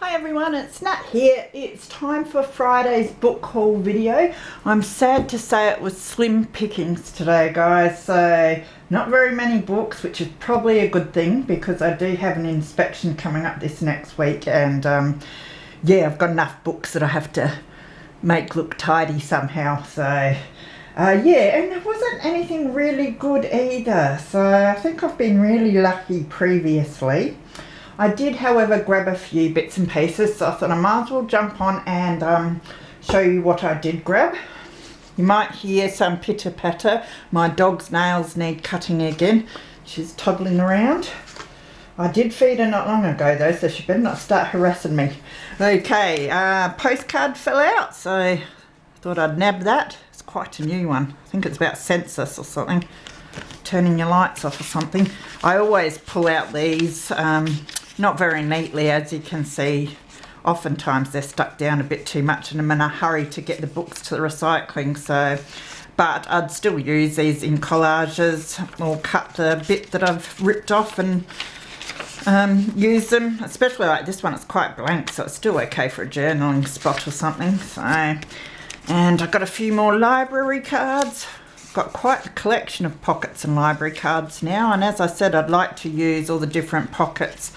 Hi everyone, it's Nat here. It's time for Friday's book haul video. I'm sad to say it was slim pickings today, guys, so not very many books, which is probably a good thing because I do have an inspection coming up this next week, and yeah, I've got enough books that I have to make look tidy somehow. So yeah, and there wasn't anything really good either, so I think I've been really lucky previously. I did, however, grab a few bits and pieces, so I thought I might as well jump on and show you what I did grab. You might hear some pitter patter. My dog's nails need cutting again. She's toddling around. I did feed her not long ago though, so she better not start harassing me. Okay, postcard fell out, so I thought I'd nab that. It's quite a new one. I think it's about census or something. Turning your lights off or something. I always pull out these, not very neatly, as you can see. Oftentimes they're stuck down a bit too much and I'm in a hurry to get the books to the recycling, so but I'd still use these in collages or cut the bit that I've ripped off and use them, especially like this one. It's quite blank, so it's still okay for a journaling spot or something. So, and I've got a few more library cards. Got quite a collection of pockets and library cards now, and as I said, I'd like to use all the different pockets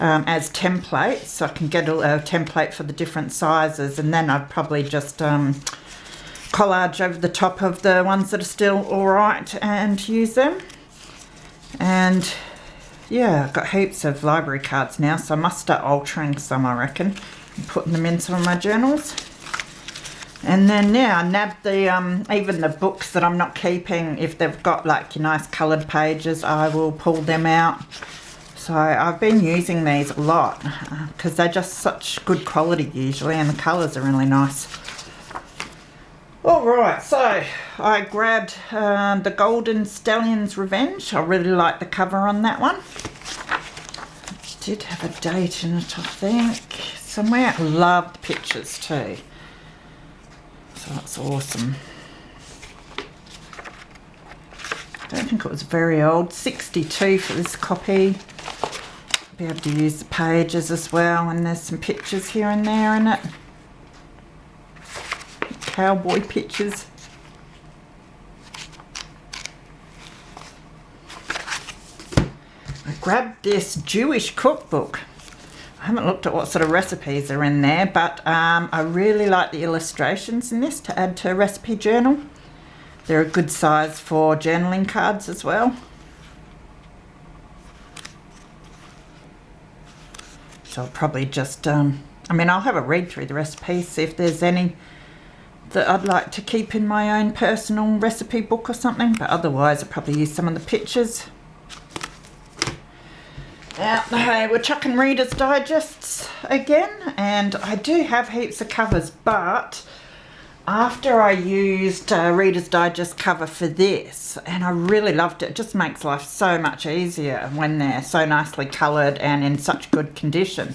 as templates, so I can get a template for the different sizes, and then I'd probably just collage over the top of the ones that are still alright and use them. And yeah, I've got heaps of library cards now, so I must start altering some, I reckon, and putting them in some of my journals. And then now I nabbed the even the books that I'm not keeping. If they've got like your nice coloured pages, I will pull them out. So I've been using these a lot because they're just such good quality usually, and the colours are really nice. Alright, so I grabbed the Golden Stallions Revenge. I really like the cover on that one. It did have a date in it, I think, somewhere. I love the pictures too. So that's awesome. I don't think it was very old. 62 for this copy. Be able to use the pages as well, and there's some pictures here and there in it. Cowboy pictures. I grabbed this Jewish cookbook. I haven't looked at what sort of recipes are in there, but I really like the illustrations in this to add to a recipe journal. They're a good size for journaling cards as well. So I'll probably just, I mean, I'll have a read through the recipes, see if there's any that I'd like to keep in my own personal recipe book or something, but otherwise I'll probably use some of the pictures. Now, we're chucking Reader's Digests again, and I do have heaps of covers, but after I used Reader's Digest cover for this, and I really loved it. It just makes life so much easier when they're so nicely coloured and in such good condition.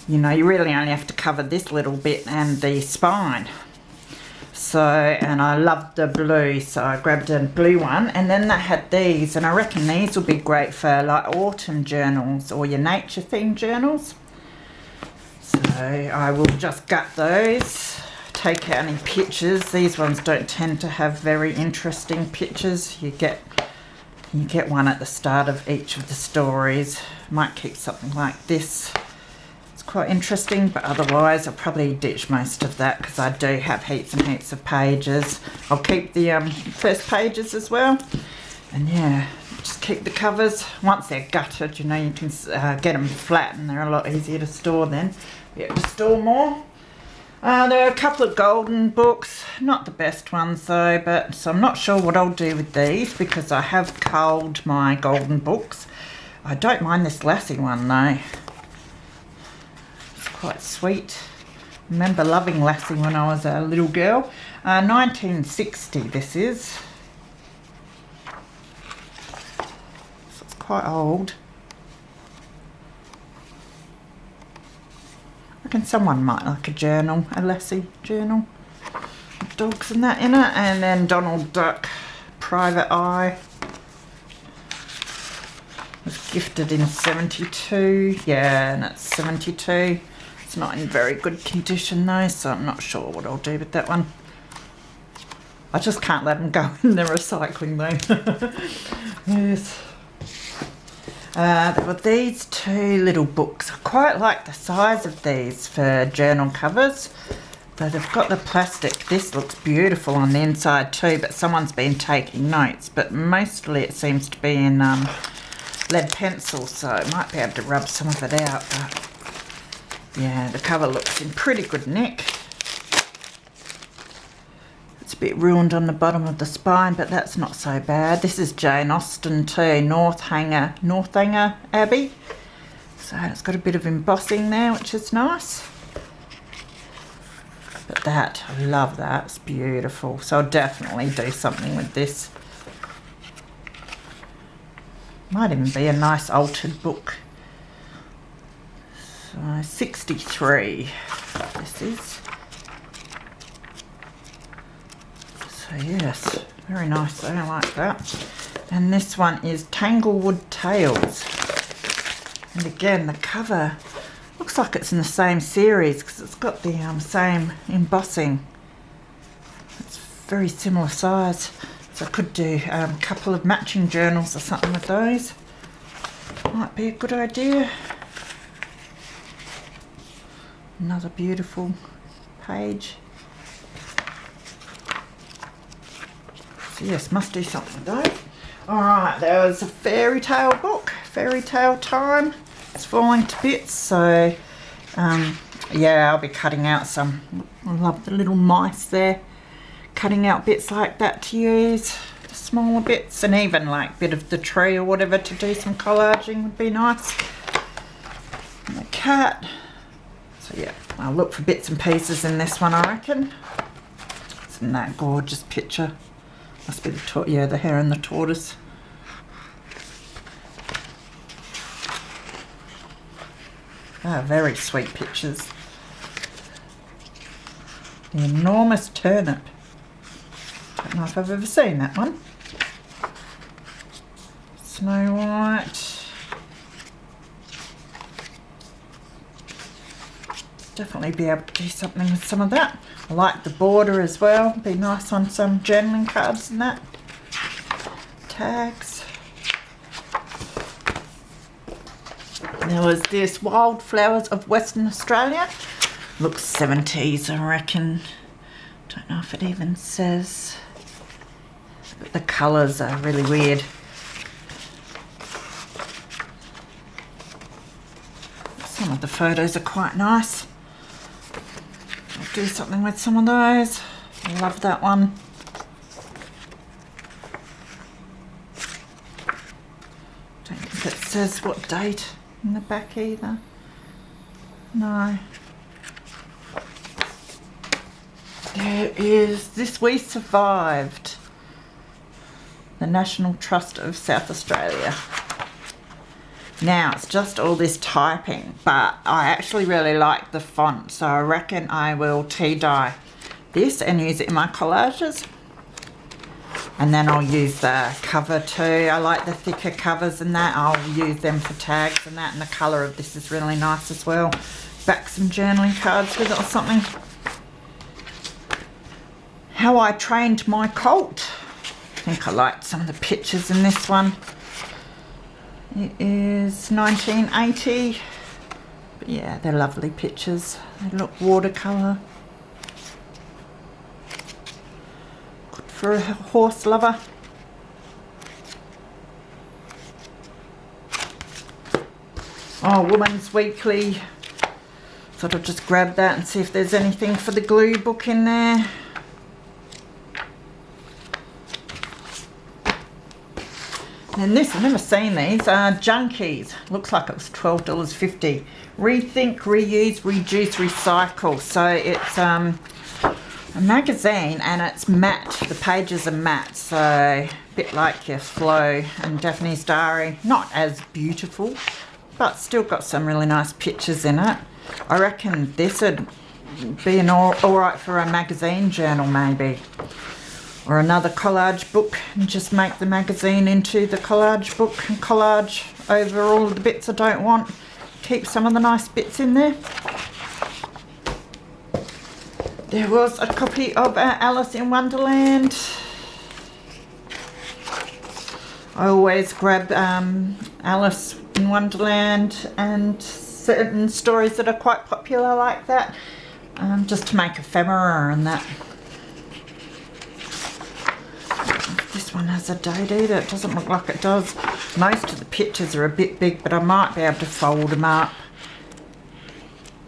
You know, you really only have to cover this little bit and the spine. So, and I loved the blue, so I grabbed a blue one, and then they had these, and I reckon these will be great for like autumn journals or your nature themed journals. So I will just gut those, take out any pictures. These ones don't tend to have very interesting pictures. You get one at the start of each of the stories. Might keep something like this. Quite interesting, but otherwise I'll probably ditch most of that because I do have heaps and heaps of pages. I'll keep the first pages as well, and yeah, just keep the covers. Once they're gutted, you know, you can get them flat and they're a lot easier to store then. You have to store more. There are a couple of golden books, not the best ones though, but so I'm not sure what I'll do with these because I have culled my golden books. I don't mind this Lassie one though. Quite sweet. Remember loving Lassie when I was a little girl. 1960 this is. So it's quite old. I reckon someone might like a journal, a Lassie journal. Dogs and that in it. And then Donald Duck, Private Eye. Was gifted in 72. Yeah, and it's 72. It's not in very good condition though, so I'm not sure what I'll do with that one. I just can't let them go in the recycling though. Yes. There were these two little books. I quite like the size of these for journal covers. But they've got the plastic. This looks beautiful on the inside too, but someone's been taking notes. But mostly it seems to be in lead pencil, so I might be able to rub some of it out. But yeah, the cover looks in pretty good nick. It's a bit ruined on the bottom of the spine, but that's not so bad. This is Jane Austen too, Northanger Abbey. So it's got a bit of embossing there, which is nice. But that, I love that, it's beautiful. So I'll definitely do something with this. Might even be a nice altered book. So 63, this is. So yes, very nice, I like that. And this one is Tanglewood Tales. And again, the cover looks like it's in the same series because it's got the same embossing. It's very similar size. So I could do a couple of matching journals or something with those. Might be a good idea. Another beautiful page. So yes, must do something with those. Alright, there was a fairy tale book, Fairy Tale Time. It's falling to bits, so yeah, I'll be cutting out some. I love the little mice there. Cutting out bits like that to use, the smaller bits, and even like a bit of the tree or whatever to do some collaging would be nice. And the cat. So yeah, I'll look for bits and pieces in this one, I reckon. Isn't that gorgeous picture? Must be the the hare and the tortoise. Ah, very sweet pictures. The enormous turnip. Don't know if I've ever seen that one. Snow White. Definitely be able to do something with some of that. I like the border as well. Be nice on some journaling cards and that. Tags. There was this Wildflowers of Western Australia. Looks 70s, I reckon. Don't know if it even says. But the colours are really weird. Some of the photos are quite nice. I'll do something with some of those. I love that one. Don't think it says what date in the back either. No. There is This We Survived. The National Trust of South Australia. Now it's just all this typing, but I actually really like the font, so I reckon I will tea dye this and use it in my collages. And then I'll use the cover too. I like the thicker covers and that. I'll use them for tags and that, and the colour of this is really nice as well. Back some journaling cards with it or something. How I Trained My Colt. I think I liked some of the pictures in this one. It is 1980. But yeah, they're lovely pictures. They look watercolour. Good for a horse lover. Oh, Woman's Weekly. Thought I'd just grab that and see if there's anything for the glue book in there. And this, I've never seen these, Junkies. Looks like it was $12.50. Rethink, Reuse, Reduce, Recycle. So it's a magazine and it's matte. The pages are matte, so a bit like your Flo and Daphne's Diary. Not as beautiful, but still got some really nice pictures in it. I reckon this would be an alright for a magazine journal maybe. Or another collage book, and just make the magazine into the collage book and collage over all of the bits I don't want. Keep some of the nice bits in there. There was a copy of Alice in Wonderland. I always grab Alice in Wonderland and certain stories that are quite popular like that, just to make ephemera and that. This one has a date either. It doesn't look like it does. Most of the pictures are a bit big, but I might be able to fold them up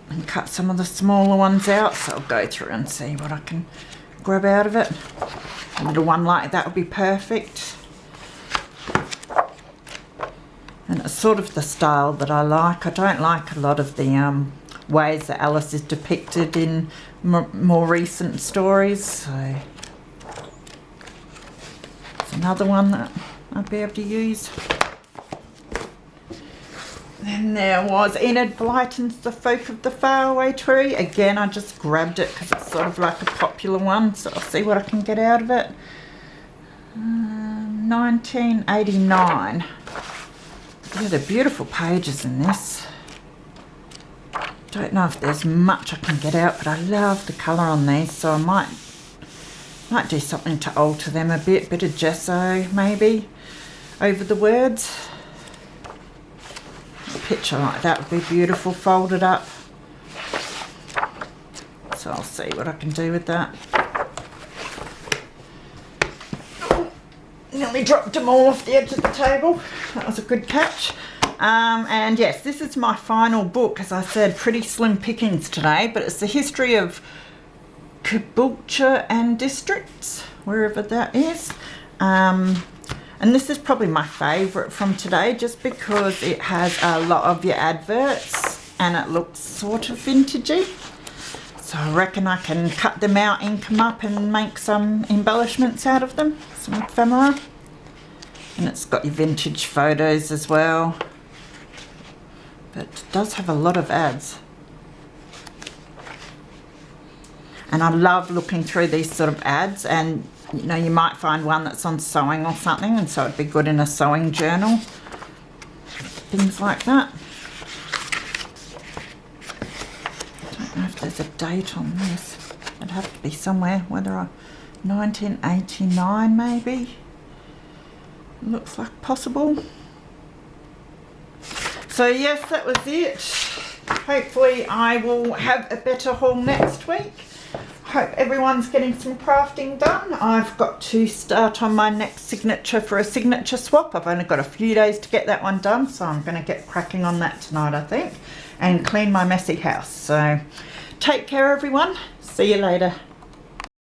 and cut some of the smaller ones out, so I'll go through and see what I can grab out of it. A little one like that would be perfect. And it's sort of the style that I like. I don't like a lot of the ways that Alice is depicted in more recent stories, so it's another one that I'd be able to use. Then there was Inadvertence, The Folk of the Faraway Tree. Again, I just grabbed it because it's sort of like a popular one, so I'll see what I can get out of it. 1989. Yeah, they're beautiful pages in this. Don't know if there's much I can get out, but I love the colour on these, so I might do something to alter them a bit of gesso maybe over the words. A picture like that would be beautiful folded up, so I'll see what I can do with that. Nearly dropped them all off the edge of the table. That was a good catch. And yes, this is my final book. As I said, pretty slim pickings today, but it's the history of Cookbook and districts, wherever that is. And this is probably my favourite from today, just because it has a lot of your adverts and it looks sort of vintagey. So I reckon I can cut them out, ink them up and make some embellishments out of them, some ephemera. And it's got your vintage photos as well. But it does have a lot of ads. And I love looking through these sort of ads, and you know, you might find one that's on sewing or something, and so it'd be good in a sewing journal. Things like that. I don't know if there's a date on this. It'd have to be somewhere, 1989 maybe. Looks like possible. So yes, that was it. Hopefully I will have a better haul next week. Hope everyone's getting some crafting done. I've got to start on my next signature for a signature swap. I've only got a few days to get that one done, so I'm going to get cracking on that tonight, I think, and clean my messy house. So take care, everyone. See you later.